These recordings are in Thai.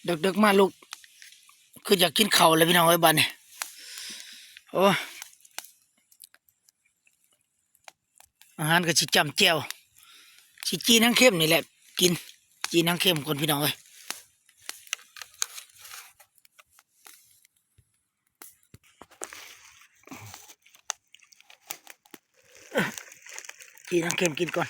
ดึกๆมาลูกคืออยากกินข้าวเลยพี่น้องไอ้บ้านนี่โอ้อาหารก็สิจำแจ่วสิจีนังเข้มนี่แหละกินจีนังเข้มคนพี่น้องเอ้ยจีนังเข้มกินก่อน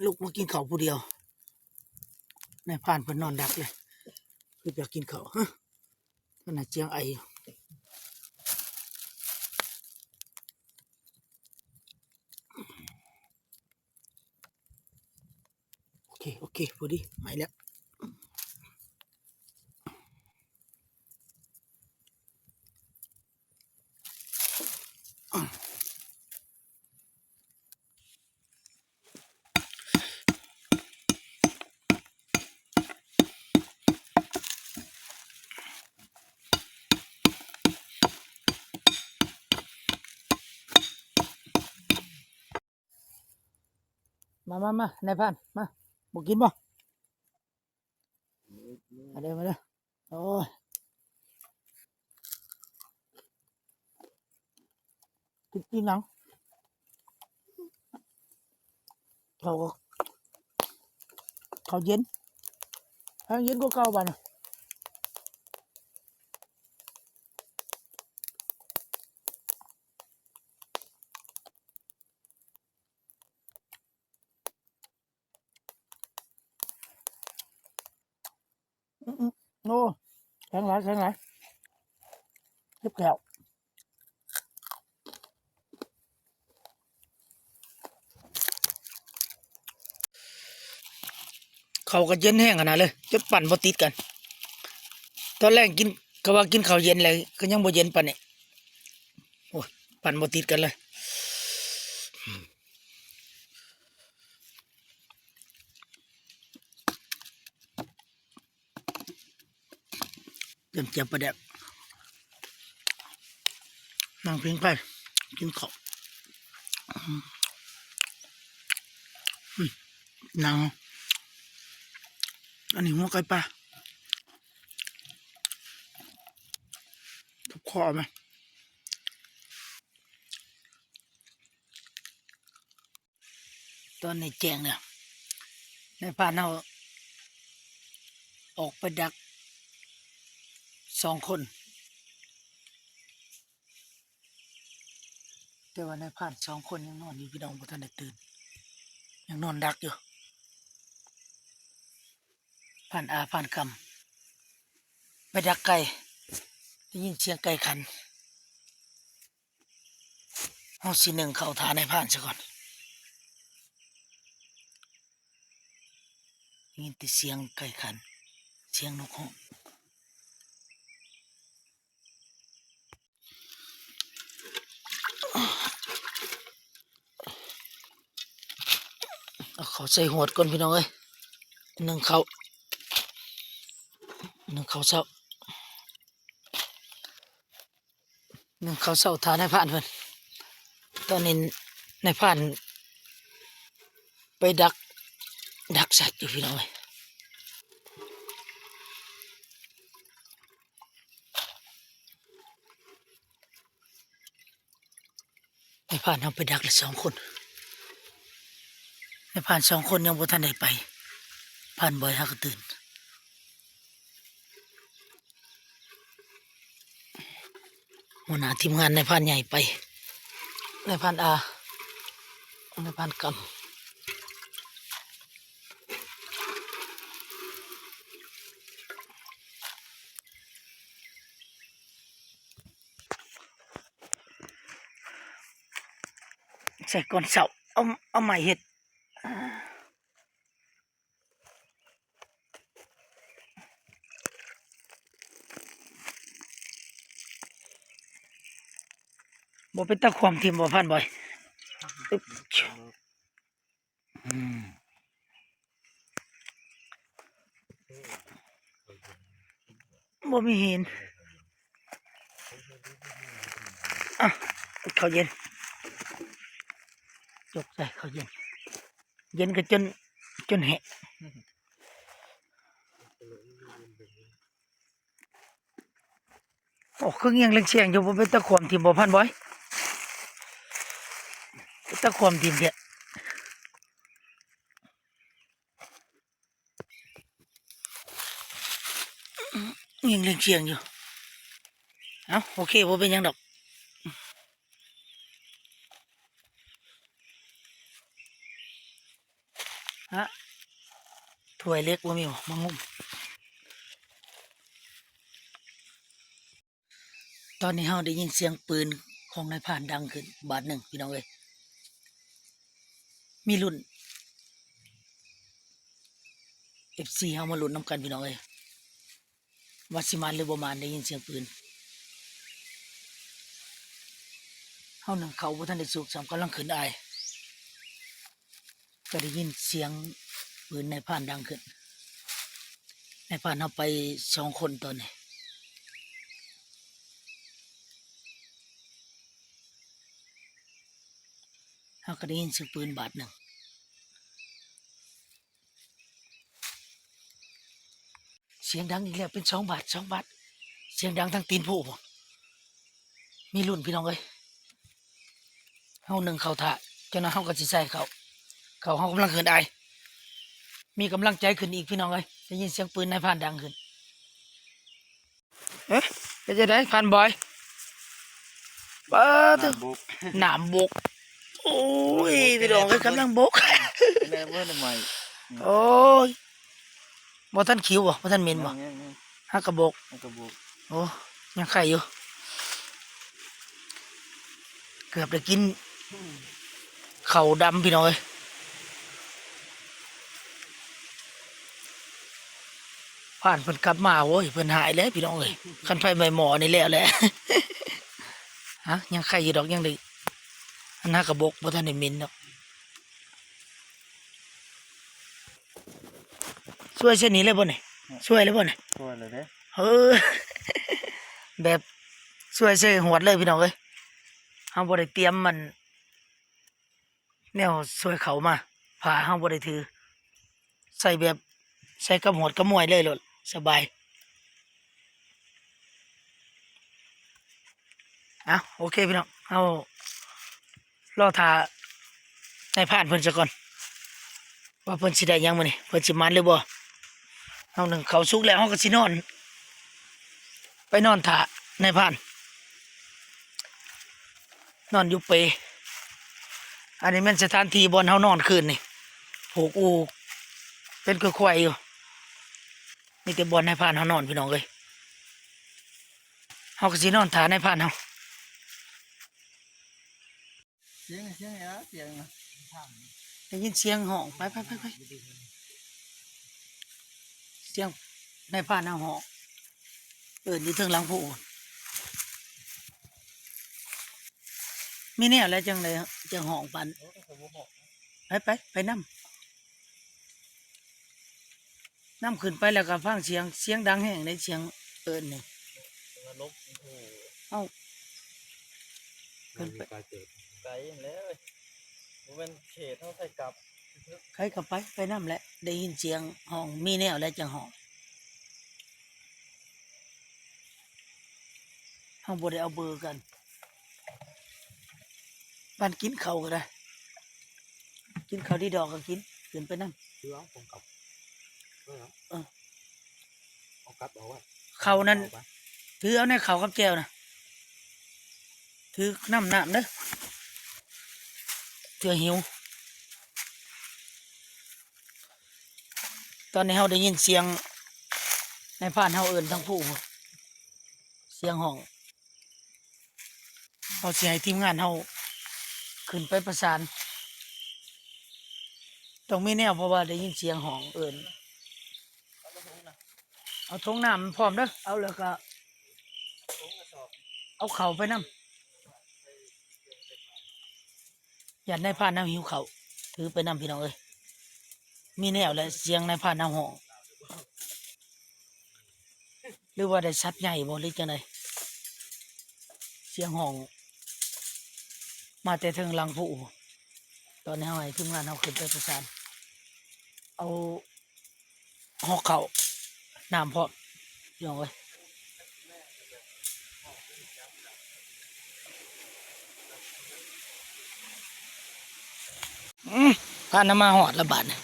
ลูกมากินข้าวผู้เดียวในผ่านเพิ่นนอนดักเลยคืออยากกินข้าวฮะขนาดเจียงไอโอเคพอดีหายแล้วมาในผ่านมาบ่กินบ่มาเด้อโอ้ยกินหนังเขาเขาเย็นเย็นกว่าเก่าบ้านน่ะโอ้แข็งหลายเจ็บแก้วเขาก็เย็นแห้งขนาดเลยจนปั่นบ่ติดกันตอนแรกกินก็ว่ากินข้าวเย็นเลยก็ยังบ่เย็นปานนี้โอ้ยปั่นบ่ติดกันเลยเตรียมเจียมประเดี๋ยวนั่งพิงไปกินข้าวนั่งอันนี้หัวไก่ปลาทุกข้อไหมตอนในแจงเนี่ยในพานเราออกไปดัก2 คนแต่ว่าในพาน2 คนยังนอนอยู่พี่น้องบ่ทันได้ตื่นยังนอนดักอยู่ผ่านผ่านคำไปดักไก่ได้ยินเสียงไก่ขันเอาสิหนึ่งเข้าทาในผ่านซะก่อนได้ยินแต่เสียงไก่ขันเสียงนกฮ้องเอาเขาใส่หวดก่อนพี่น้องเอ้ยหนึ่งเขาเศร้าทานให้ผ่านเพิ่นตอนนี้ในผ่านไปดักสัตว์อยู่พี่น้องเอ้ยในผ่านเอาไปดักละ2 คนในผ่าน2 คนยังบ่ทันได้ไปผ่านบ่อยหาก็ตื่นหัวหน้าทีมงานในผ่านใหญ่ไปในผ่านในผ่านกำใส่ก้อนเสาเอาไม้เห็ดบ่เป็นตะความทีมบ่ผ่านบ่อยอึ๊บ อืมบ่มีเห็นอ่ะเขาเย็นจกใส่เขาเย็นเย็นก็จนแหะโอ้เครื่องเงียงเล็งเชียงอยู่บ่เป็นตะขวมทีมบ่พันบ่อยเป็นตะขวมทีมเดียเงียงเล็งเชียงอยู่เอ้าโอเคบ่เป็นหยังดอกฮะถ้วยเล็กบ่มีบ่มางุ่มตอนนี้เฮาได้ยินเสียงปืนของนายพรานดังขึ้นบาดหนึ่งพี่น้องเอ้ยมีรุ่น FC เฮามาลุ้นนำกันพี่น้องเอ้ยว่าสิมานหรือบ่มานได้ยินเสียงปืนเฮาหนึ่งเขาบ่ทันได้สุกสามกำลังขึ้นอายก็ได้ยินเสียงปืนนายพรานดังขึ้นนายพรานเฮาไป2 คนตอนนี้เฮาก็ได้ยินเสียงปืนบาดหนึ่งเสียงดังอีกแล้วเป็น2 บาทเสียงดังทั้งตีนผู้บ่มีรุ่นพี่น้องเอ้ยเฮาหนึ่งเข้าท่าจนนั้นเฮาก็สิใส่เขาเฮากำลังขึ้นอายมีกำลังใจขึ้นอีกพี่น้องเอ้ยได้ยินเสียงปืนนายพรานดังขึ้นเอ๊ะเป็นจังได๋พรานบอยเปิดหนามบกโอ้ยพี่น้องเอ้ยกำลังบก แม่เมื่อใหม่ โอ้ยบ่ทันคิวบ่ทันเหม็นบ่ฮักกระบอก กระบอก โอ้ยังไข่อยู่เกือบได้กินข้าวดำพี่น้องเอ้ยผ่านเพิ่นกลับมาโว้ยเพิ่นหายแล้วพี่น้องเอ้ยคันไฟใบหมอนี่แล้วแหละ ฮะยังไข่อยู่ดอกยังได้อันฮักกระบอกบ่ทันได้เหม็นดอกช่วยเช่นนี้เลยบ่นี่ช่วยเลยบ่นี่ ตัวเลยเด้ เออ แบบช่วยเช่หวดเลยพี่น้องเอ้ยเฮาบ่ได้เตรียมมันแนวช่วยเขามาผ่าเฮาบ่ได้ถือใส่แบบใส่กับหวดกับมวยเลยโลดสบายอ่ะโอเคพี่น้องเฮารอท่านายพรานเพิ่นซะก่อนว่าเพิ่นสิได้หยังมื้อนี้เพิ่นสิมันหรือบ่เฮาหนึ่งเขาสุกแล้วเฮาก็สินอนไปนอนท่านายพรานนอนอยู่เปอันนี้แม่นสถานที่บ่อนเฮานอนคืนนี่ผูกอูเป็นคือควายอยู่มีแต่บ่อนนายพรานเฮานอนพี่น้องเอ้ยเฮาก็สินอนท่านายพรานเฮา เสียงเสียงอะเสียงอะ ได้ยินเสียงห้องไปเสียงนายพรานเอาห้องเอิ้นอยู่เทิงหลังผู้มีแนวแล้วจังได๋จังห้องปานไปนำขึ้นไปแล้วก็ฟังเสียงดังแห้งในเสียงเอิ้นนี่ ลบโอ้ เอ้าขึ้นไป ไกลเกิดไกลแล้วมันเป็นเขตเท่าใส่กับ ใครก็ไปนำแหละได้ยินเสียงห้องมีแนวแล้วจังห้องเฮาบ่ได้เอาเบอร์กันบ้านกินข้าวก็ได้กินข้าวดีดอกก็กินขึ้นไปนำ คือเอาผมกับเอากับเอาไว้ ข้าวนั้นถือเอาในข้าวกับแก้วนะถือน้ำเด้อเถื่อหิวตอนนี้เฮาได้ยินเสียงในพรานเฮาเอิ้นทั้งผู้เสียงห้องเฮาสิให้ทีมงานเฮาขึ้นไปประสานต้องมีแนวเพราะว่าได้ยินเสียงห้องเอิ้นเอาทงน้ำพร้อมเด้อเอาแล้วก็เอาข้าวไปนำอย่าในพรานเฮาหิวข้าวถือไปนำพี่น้องเอ้ย มีแนวและเสียงในผ่านน้ำห้องหรือว่าได้สัตว์ใหญ่บ่หรือจังไดเสียงห้องมาแต่ถึงหลังผู้ตอนนี้เฮาให้ทีมงานเฮาขึ้นไปประสานเอาหอกเข้าน้ำพร้อมพี่น้องเอ้ยผ่านน้ำมาหอดละบาดนี่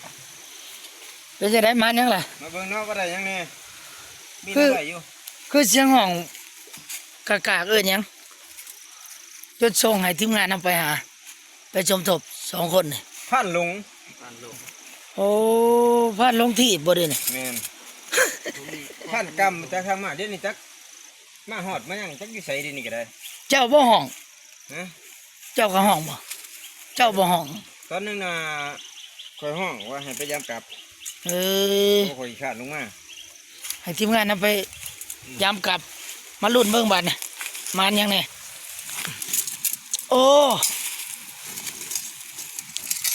เป็นจะได้มันยังล่ะ มาเบิ่งเนาะว่าได้ยังแน่มี คือ อะไรอยู่ คือเสียงห้องกากากเอิ้นหยังจดส่งให้ทีมงานนำไปหา ไปชมทบ2 คนนี่ พันลง โอ้พาดลงที่บ่ได้นี่ แม่นพันกำจากทางมาเดี๋ยวนี้จักมาฮอดมายังจักอยู่ไสเดี๋ยวนี้ก็ได้ เจ้าบ่ห้อง ฮะ เจ้าก็ห้องบ่เจ้าบ่ห้อง ตอนนึงน่ะข่อยห้องว่าให้ไปยามกลับ เออ โอ้ข่อยขาดลงมา ให้ทีมงานนำไปยามกลับมาลุ้นเบิ่งบัดนี่มานยังไงโอ้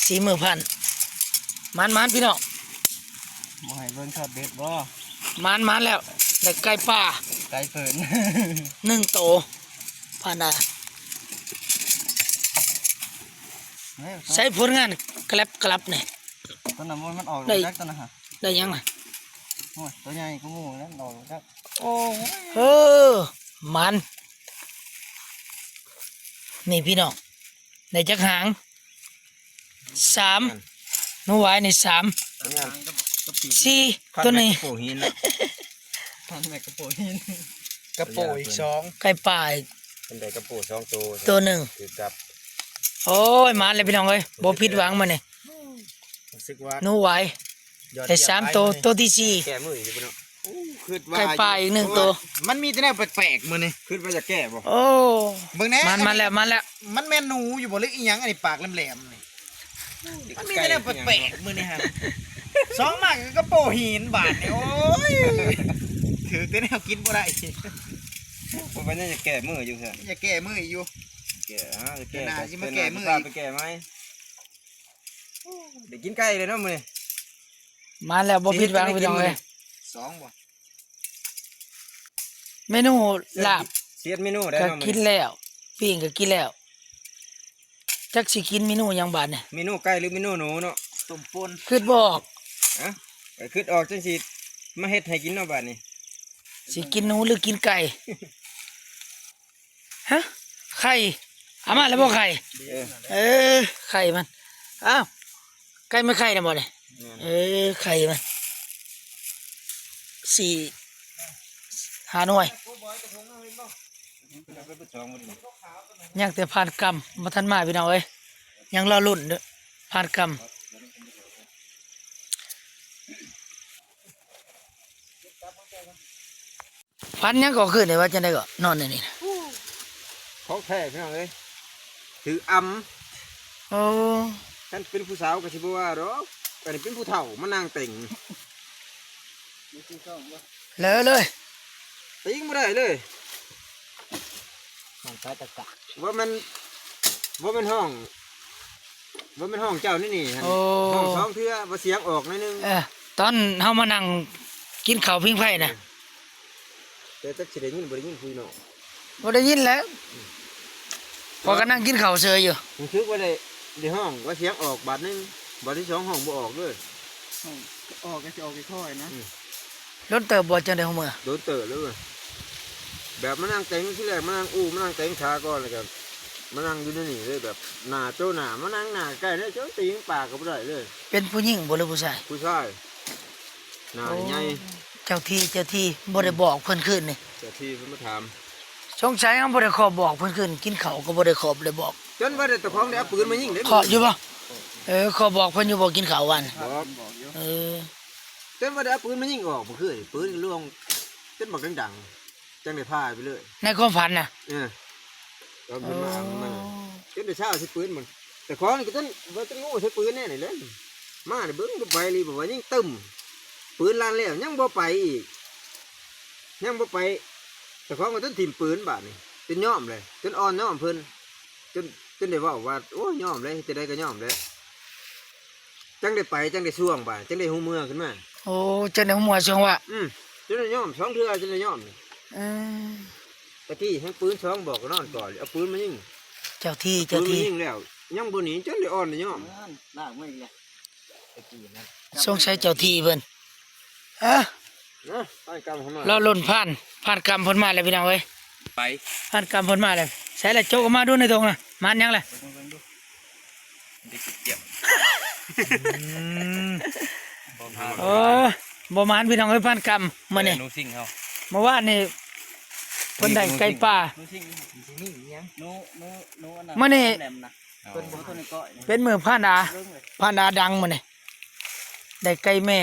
สีมือพันมันพี่น้อง บ่ให้เบิ่งทอดเบ็ดบ่ มันแล้วได้ไก่ป่า ไก่เพิ่น 1 โตผ่านได้ใช้ผลงานกลับนี่ ตอนนั้นมันออก ได้ จักตอนนั้นฮะ ได้ยังล่ะ โอ้ยตัวใหญ่กูหมู่นั่นออกจัก โอ้เออมันนี่พี่น้องในจักหาง3หนูไว้ใน3 ตัวใหญ่กระปี 4ตัวนี้ กระโปหินพันแม่กระโปหินกระโปอีก2 ไก่ป่าอีก เป็นได้กระโป2ตัว ตัวหนึ่ง คือจับ โอ้ยมาเลยพี่น้องเอ้ยบ่ผิดหวังมาเนี่ย รู้สึกว่า หนูไว้ได้3 ตัวตัวที่ แก้มืออยู่บ่เนาะคิด 4 ว่า ไก่ป่าอีก1 ตัว มันมีแต่แนวแปลกๆมือนี่ คิดว่าจะแก้บ่ โอ้ เบิ่งแน่ มันแล้ว มันแม่นหนูอยู่บ่หรืออีหยังอันนี้ปากแหลมๆนี่มันมีแต่แนวแปลกๆมือนี่ฮะสองมากก็โปหินบาดนี่โอ้ยถือแต่แนวกินบ่ได้ เพราะว่าจะแก้มืออยู่ซั่น อย่าแก้มืออีกอยู่ แก่ฮะจะแก่ น่าสิมาแก้มือ ไปแก่ไหมเดี๋ยวกินไก่เลยเนาะมื้อนี้ มาแล้วบ่ผิดหวังพี่น้องเอ้ย สองบ่ เมนูลาบ เสียดเมนูได้ ก็ เนาะมื้ กิ อน นี้ แล้วปิ้งก็กินแล้วจักสิกินเมนูหยังบาดเนี่ย เมนูไก่หรือเมนูหนูเนาะ ต้มปน คิดบ่ออก อะก็คิดออกจังสิมาเฮ็ดให้กินเนาะบัดนี้ สิกินหนูหรือกินไก่ฮะไข่เอามาแล้วบ่ไข่ เออ เออไข่มันอ้าวไก่ไม่ไข่นะบ่เนี่ยเออไข่มัน4-5 หน่วยยังแต่ผ่านกรรมมาทันมาพี่น้องเอ้ยยังรอลุ่นเด้อผ่านกรรมพันยังก็ขึ้นเลยว่าจะได้ก็นอนในนี่นะ ของแท้พี่น้องเอ้ยถืออำ โอ้ ท่านเป็นผู้สาวก็สิบ่ว่าดอกอันนี้เป็นผู้เฒ่ามานั่งเต่ง เลย ติงบ่ได้เลย มันใช้ตะกะ ว่ามันว่ามันห้องว่ามันห้องเจ้านี่นี่หั่น โอ้ ห้องสองเทื่อว่าเสียงออกหน่อยนึง ตอนเฮามานั่งกินข้าวพิงไฟน่ะ แต่จักสิได้ยินบ่ได้ยินคุยเนาะ บ่ได้ยินแล้วพอก็นั่งกินข้าวเฉยอยู่ ผมคิดว่าได้ห้องว่าเสียงออกบาดหนึงบาดที่สองห้องบ่ออกเลย ออกก็จะออกค่อยๆนะ รถเติบบ่จังได๋ฮู้มื้อ โดนเตอะเลยเว้ยแบบมานั่งเต็งที่แรกมานั่งมานั่งเต็งขาก่อนเลยครับมานั่งอยู่ในนี่เลยแบบหน้าโจ้หน้ามานั่งหน้าใกล้เลยเจ้าตีงปากก็บ่ได้เลย เป็นผู้หญิงบ่หรือผู้ชาย ผู้ชายหน้าใหญ่ เจ้าที่บ่ได้บอกเพิ่นคืนนี่ แต่ที่เพิ่นมาถาม สงสัยเฮาบ่ได้ขอบอกเพิ่นคืนกินข้าวก็บ่ได้ขอบ่ได้บอก จนว่าได้ตะของได้เอาปืนมายิงเด้ ขออยู่บ่ขอบอกเพิ่นอยู่บ่กินข้าววัน บอก เออ จนว่าได้เอาปืนมายิงออกบ่คือปืนล่วงจนบักดังๆจังได้พาไปเลย ในความฝันน่ะ ตอนมันมามันจนได้เช้าสิปืนมันแต่ของนี่ก็ต้นว่าต้นงูใช้ปืนแน่นี่เลยมาได้เบิ่งบ่ไปเลยบอกว่ายิงตึมปืนลั่นแล้วยังบ่ไปอีกยังบ่ไปแต่ของก็ต้นถิ่มปืนบาดนี่จนยอมเลยจนอ่อนยอมเพิ่นจนได้เว้าว่าโอ้ยยอมเลยจะได้ก็ยอมเลย จังได้ไปจังได้ช่วงบ่าจังได้หูเมือขึ้นมา โอ้เจ้าในหัวช่วงว่า จนได้ย่อมสองเทื่อจนได้ย่อม เออ ตะกี้ให้ปืนสองบอกก็นอนก่อนเอาปืนมายิง เจ้าที่ ปื เจ้าน มา ที่ ยิงแล้วยังบ่หนีจนได้อ่อนได้ย่อม ลากไม่เลยตะกี้นะ สงสัยเจ้าที่เพิ่นฮะ นะไปกรรมของมัน เราล่นผ่านกรรมเพ้นมาแล้วพี่น้องเอ้ย ไป ผ่านกรรมเพ้นมาแล้วใส่ละโจกออกมาดูในตรงน่ะมันยังล่ะ ได้เก็บ โอ้บ่มานพี่น้องเอ้ยผ่านกรรมมื้อนี้ นูซิ่งเขา เมื่อวานนี่เพิ่นได้ไก่ป่า นูซิ่งนี่ยังนูอันนั้น มื้อนี้ แหลมนะเป็นบ่ตัวนี้ก็ เป็นมื้อผ่านดาผ่านดาดังมื้อนี้ได้ไก่แม่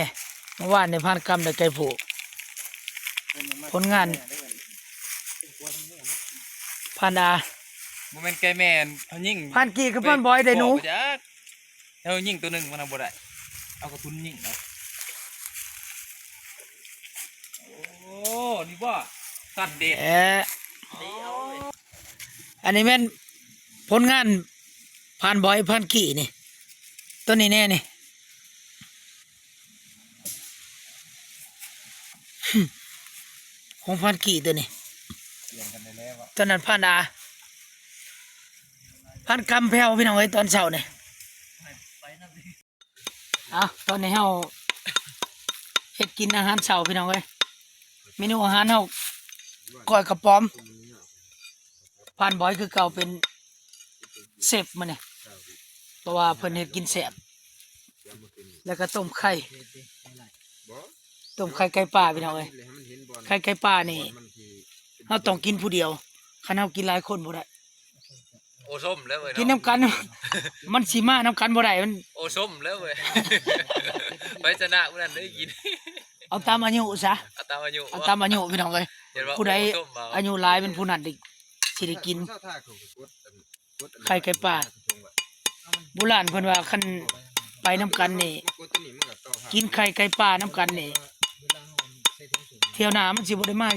เมื่อวานนี่ผ่านกรรมได้ไก่ผู้ผลงานผ่านดา บ่แม่นไก่แม่นเฮายิง ผ่านกี่กับผ่านบอยได้หนู บอกไปจักเฮายิงตัวหนึงมันเอาบ่ได้เอากระทุนยิงเอาโอ้นี่บ่สัตว์เด็ด อันนี้แม่นผลงานผ่านบอยผ่านกี่นี่ตัวนี้แน่นี่ ของผ่านกี่ตัวนี้ เปลี่ยนกันได้แล้วอ่ะ ตอนนั้นผ่านดาผ่านกำแพวพี่น้องเอ้ยตอนเช้านี่ตอนนี้เฮาเฮ็ดกินอาหารเช้าพี่น้องเอ้ยเมนูอาหารเฮาก้อยกระป๋อมผ่านบอยคือเก่าเป็นเซฟมาเนี่ยเพราะว่าเพิ่นเฮ็ดกินแซ่บแล้วก็ต้มไข่ บ่ ต้มไข่ไก่ป่าพี่น้องเอ้ย ให้มันเห็นบอล ไข่ไก่ป่านี่ มันสิ เราต้องกินผู้เดียวคันเฮากินหลายคนบ่ได้ โอส้มแล้วเว้ย กินน้ำกัน มันสิมาน้ำกันบ่ได้มัน โอส้มแล้วเว้ย ไปชนะผู้นั้นได้กิน เอาตามอายุซะ เอาตามอายุ เอาตามอายุพี่น้องเอ้ย เห็นว่า ผู้ใด โอส้มเอา อายุหลายเป็นผู้นั้นได้สิได้กิน เศร้าท่าเขากดกด ไข่ไก่ป่า โบราณเพิ่นว่าคันไปน้ำกันนี่ กดตัวนี้มันก็ต่อหา กินไข่ไก่ป่าน้ำกันนี่เที่ยวหน้ามันสิบ่ได้มา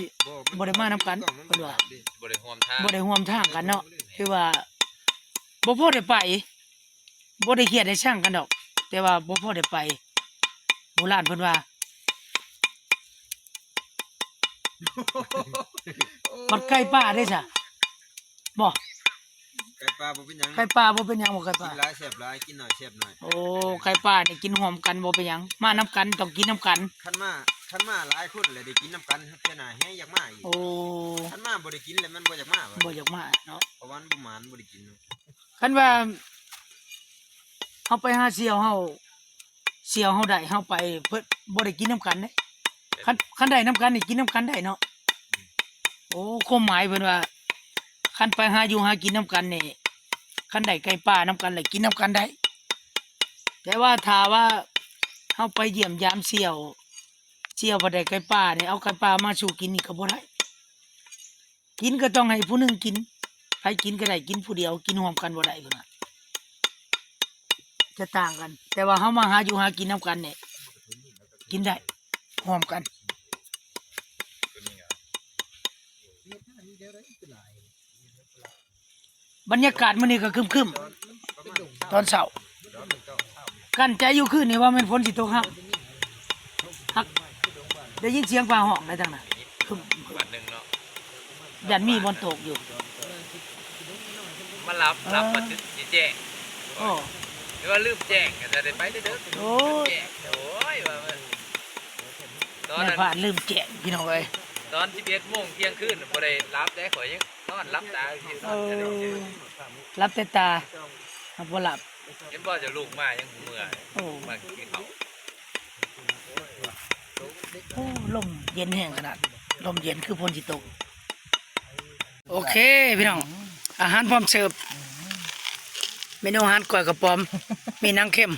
บ่ได้มาน้ำกันเพิ่นว่า บ่ได้ห่วมท่า บ่ได้ร่วมทางกันเนาะคือว่าบ่พอได้ไปบ่ได้เครียดได้ช่างกันดอก แต่ว่าบ่พอได้ไปโบราณเพิ่นว่ามันไก่ป่าได้ซะบ่ ไก่ปลาบ่เป็นหยัง ไก่ป่าบ่เป็นหยังบ่ไก่ กิ ป่าน หลายแซ่บหลายกินหน่อยแซ่บหน่อย โอ้ไก่ป่านี่กินร่วมกันบ่เป็นหยังมาน้ำกันต้องกินน้ำกัน คันมาหลายคนเลยได้กินน้ำกันแค่หน่าแห้งอยากมาอีก โอ้ คันมาบ่ได้กินเลยมันบ่อยากมาว่ะ บ่อยากมาเนาะ เพราะว่ามันบ่หมานบ่ได้กินเนาะ คันว่าเฮาไปหาเสี่ยวเฮาได้เฮาไปเพิ่นบ่ได้กินน้ำกันเด้คันได้น้ำกันนี่กินน้ำกันได้เนาะโอ้ความหมายเพิ่นว่าคันไปหาอยู่หากินน้ำกันนี่คันได้ไก่ป่าน้ำกันเลยกินน้ำกันได้ แต่ว่าถ้าว่าเฮาไปเยี่ยมยามเสี่ยวบ่ได้ไก่ป่านี่เอาไก่ป่ามาสู่กินนี่ก็บ่ได้กินก็ต้องให้ผู้หนึงกินใครกินก็ได้กินผู้เดียวกินร่วมกันบ่ได้พุ่นน่ะจะต่างกัน แต่ว่าเฮามาหาอยู่หากินน้ำกันเนี่ยกินได้ร่วมกัน บรรยากาศมื้อนี้ก็ครึมๆตอนเช้ากั้นใจอยู่คืนนี่ว่าแม่นฝนสิตกฮักได้ยินเสียงฟ้าห้องได้ทางนั้นครึม วันหนึงเนาะ ยันมีบนตกอยู่ มารับมาสิแจ้ง โอ้ หรือว่าลืมแจ้งก็จะได้ไปเด้อ โอ้ แจ้งโอ้ยว่ามันตอน แม่ นั้น ผ่านลืมแจกพี่น้องเอ้ย ตอน11 โมงเที่ยงคืนบ่ได้รับได้ข่อยยังนอนรับตาอยู่น เอ อนจะได้ อรับแต่ตาบ่หลับ เห็นบ่จะลูกมายังเมื่อย โอ้ มากินข้าว โอ้ลมเย็นแห้งขนาดลมเย็นคือฝนสิตกโอเคพี่น้องอาหารพร้อมเสิร์ฟเมนูอาหารก้อยกระป๋อมมีหนังเค็ม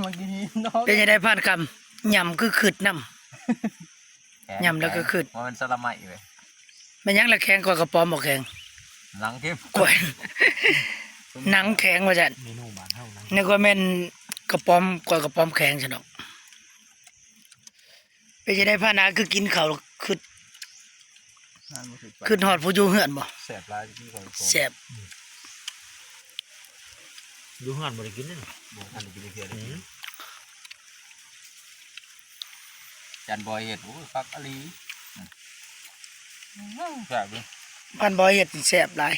เมื่อกี้นี้น้อง เป็นยังไงผ่านคำยำคือขืดน้ำยำแล้วก็ขืด มันสละไหมเว้ย แม่นยังละแข็งกว่ากระป๋อมบ่แข็ง หลังเข้ม กล้วยหนังแข็งว่าจัน เมนูบ้านเฮานะ นึกว่าแม่นกระป๋อมกว่ากระป๋อมแข็งซะดอกเป็นยังไงผ่านนาคือกินข้าวคือ งานบ่ถึก คือฮอดผู้อยู่เฮือนบ่ แซ่บหลายที่ก่อน แซ่บ ดูงานบ่ได้กินนี่ อันนี้กินเพียง จันบอยเห็ดโอ้ยฟักอลีแซ่บเลย ผ่านบ่อยเฮ็ดนี่แซ่บหลาย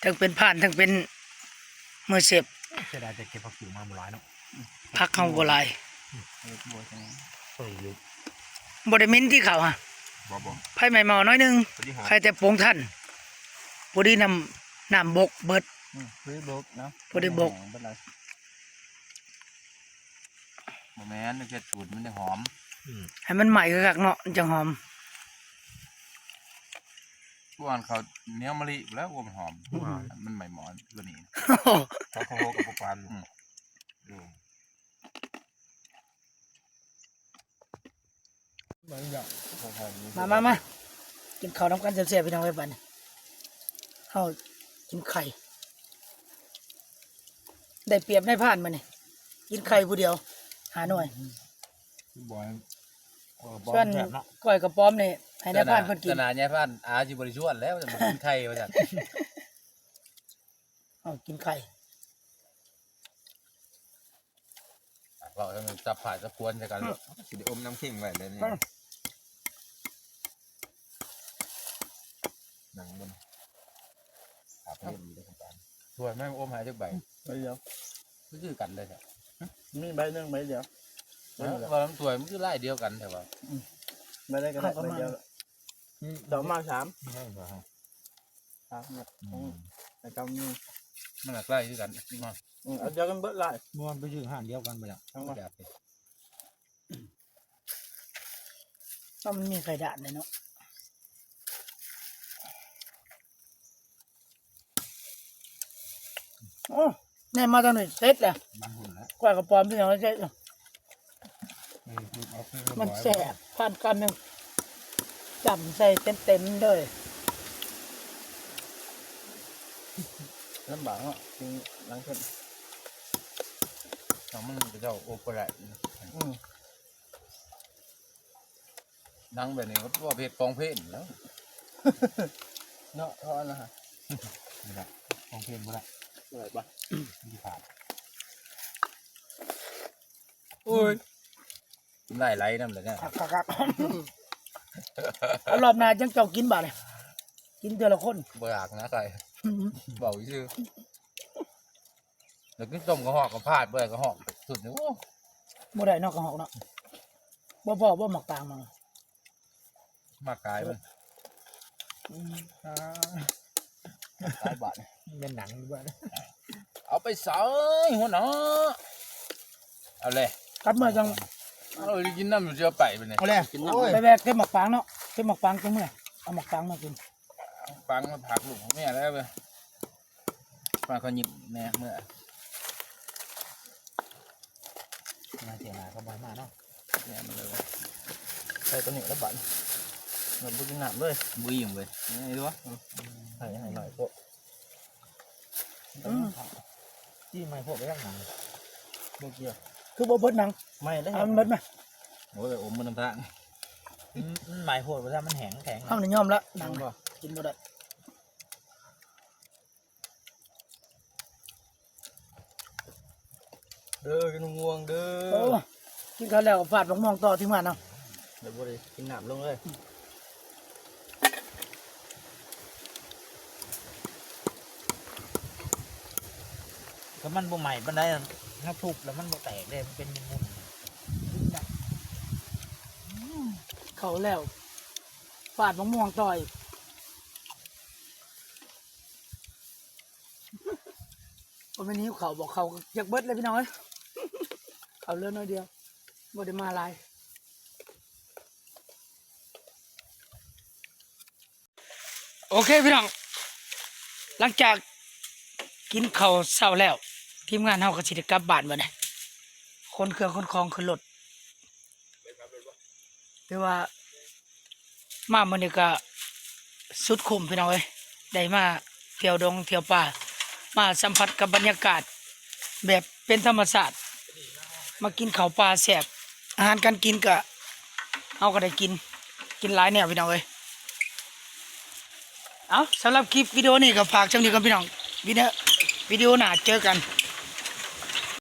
ทั้งเป็นผ่านทั้งเป็นมือเสียบ เสียดายแต่เก็บผักกูมาบ่หลายเนาะ พักเฮาบ่หลาย เห็ดบัวจัง เฮ้ยลูก บ่ได้เหม็นที่เขาฮะ บ่ ไผใหม่เมาน้อยหนึง พอดีหอม ใครแต่โปงท่านบ่ได้น้ำบกเบิด ซื้อบกเนาะ บ่ได้บก เป็นไรบ่แม่นเห็ดสูตรมันจะหอม ให้มันใหม่คักๆเนาะมันจังหอม พวกอันเขาเนี้ยมะลิแล้วว่ามันหอมมันใหม่หมอนตัวนี้ เขาโคกับปาน มากินข้าวน้ำกันแซ่บๆพี่น้องไว้บัดนี้เฮากินไข่ได้เปรียบได้ผ่านมานี่กินไข่ผู้เดียวหาหน่วย บ่อย ส่วนก้อยกระป๋อมนี่ให้ได้ผ่านเพิ่นกิน ขนาดยายพันอาจิบริชวนแล้วจะมากินไข่ว่าจัง เอากินไข่ เราจะจับผ่าจะควรจะกัน สิได้อมน้ำเค็มไว้เลยนี่หนังมันขาเพิ่มอยู่ด้วยกัน ส่วนแม่งอมหายจากใบ ใบเดียว ก็คือกันเลยครับ มีใบหนึงใบเดียว ว่าลำตัวมันคือไล่เดียวกันแต่ว่า ใบได้ก็ได้ใบเดียวดอกมา3 3เนี่ยไอ้กำนี่ มันไล่คือกันมา เอาเดียวกันเบิดหลายม่วนไปชื่อห้านเดียวกันไปแล้วทั้งว่า จับ เพราะมันมีไข่ดาดเลยเนาะโอ้แน่มาตอนนี้เสร็จแล้ว บางหุ่นแล้ว ก้อยกระป๋อมพี่น้องเสร็จแล้วมันแซ่บผ่านกันยังจำใส่เต็มๆเลย ลำบากเนาะจริงหลังเพิ่น น้องมันจะเจ้าโอเปร่าดังแบบนี้ว่าเพจกองเพลงแล้ว เนาะเท่านั้นนะฮะ นี่แหละกองเพลงบ่ได้ เหนื่อยปะ ที่ผ่านโอ้ยไล่ไล่นั่นเลยเนี่ย ครับเอารอบหน้าจังเจ้ากินบ่าเลยกินเดือนละคน บ่อยากนะใครเบาชื่อแล้วกินต้มกระหอกกระพาดบ่อยกระหอกสุดนี่โอ้ บ่ได้เนอกกระหอกเนาะบ่พอบ่หมักตางมาม ากกายมัน ตายบาดเป็นหนังด้วย เอาไปใส่หัวหน้าเอาเลย กลับเมื่อจัง เอาไปกินน้ำอยู่เชียวไปไปเนี่ย เอาเลยโอ้ย ไปแบกเก็บหมักฟางเนาะเก็บหมักฟางจังเมื่อเอาหมักฟางมากิน ฟังมาผักลูกของแม่แล้วไปฟังเขาหยิบแม่เมื่อ มาเสียหายก็บ่อยมากเนาะ แม่มันเลย ใส่ตัวนี้แล้วบาดเราบุกินน้ำเลย บุยงเลยนี่ดูวะ ให้หน่อยพวกจี้ไม่พวกไปข้างหลังพวกเกี่ยว คือบ่เบิดหนัง ไม่ได้ เอามันเบิดไหม โอ้ยอมมันน้ำตาล หมายพวกว่ามันแห้งแข็ง ห้องนี่ยอมละหนังกินบ่ได้ เด้อกินงวงเด้ โอ้กินข้าวแล้วฟาดบักม่วงต่อที่งานเนาะ เดี๋ยวบุรีกินน้ำลงเลยถ้ามันบ่ใหม่ปันได้ถ้าทุบแล้วมันบ่แตกเลยมันเป็นมุน เข้าแล้วฟาดบักม่วงต่อยบ่แม่นหิวข้าวบอกเขาอยากเบิดเลยพี่น้องเอ้ยเอาเรือน้อยเดียวบ่ได้มาหลายโอเคพี่น้องหลังจากกินข้าวเช้าแล้วทีมงานเฮาก็สิได้กลับบ้านบัดนี้คนเครื่องคนของขึ้นรถหรือว่ามามื้อนี้ก็สุดคุ้มพี่น้องเอ้ยได้มาเที่ยวดงเที่ยวป่ามาสัมผัสกับบรรยากาศแบบเป็นธรรมชาติมากินข้าวปลาแซ่บอาหารการกินก็เฮาก็ได้กินหลายแนวพี่น้องเอ้ยเอาสำหรับคลิปวิดีโอนี้ก็ฝากช่องนี้กับพี่น้องวิดีโอหน้าเจอกัน